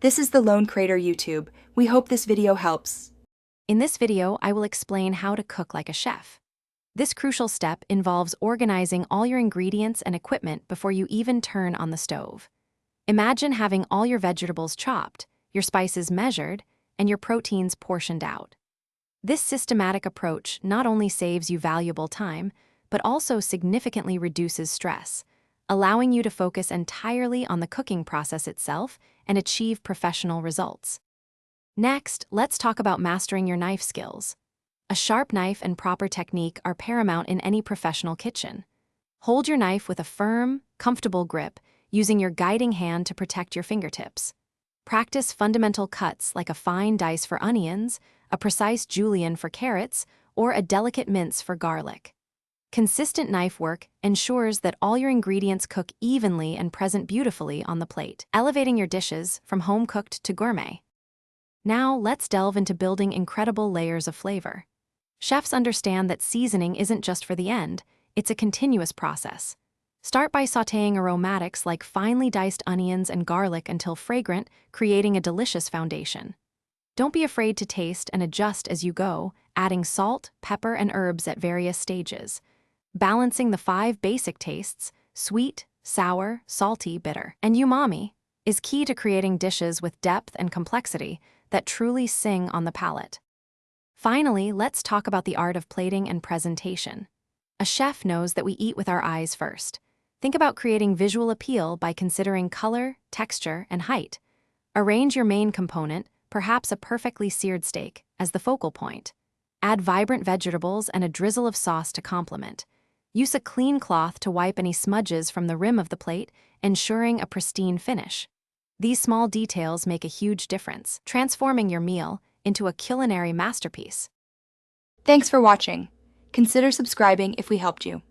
This is the Lone Crater YouTube. We hope this video helps. In this video, I will explain how to cook like a chef. This crucial step involves organizing all your ingredients and equipment before you even turn on the stove. Imagine having all your vegetables chopped, your spices measured, and your proteins portioned out. This systematic approach not only saves you valuable time, but also significantly reduces stress, allowing you to focus entirely on the cooking process itself and achieve professional results. Next, let's talk about mastering your knife skills. A sharp knife and proper technique are paramount in any professional kitchen. Hold your knife with a firm, comfortable grip, using your guiding hand to protect your fingertips. Practice fundamental cuts like a fine dice for onions, a precise julienne for carrots, or a delicate mince for garlic. Consistent knife work ensures that all your ingredients cook evenly and present beautifully on the plate, elevating your dishes from home-cooked to gourmet. Now, let's delve into building incredible layers of flavor. Chefs understand that seasoning isn't just for the end, it's a continuous process. Start by sautéing aromatics like finely diced onions and garlic until fragrant, creating a delicious foundation. Don't be afraid to taste and adjust as you go, adding salt, pepper, and herbs at various stages. Balancing the 5 basic tastes, sweet, sour, salty, bitter, and umami, is key to creating dishes with depth and complexity that truly sing on the palate. Finally, let's talk about the art of plating and presentation. A chef knows that we eat with our eyes first. Think about creating visual appeal by considering color, texture, and height. Arrange your main component, perhaps a perfectly seared steak, as the focal point. Add vibrant vegetables and a drizzle of sauce to complement. Use a clean cloth to wipe any smudges from the rim of the plate, ensuring a pristine finish. These small details make a huge difference, transforming your meal into a culinary masterpiece. Thanks for watching. Consider subscribing if we helped you.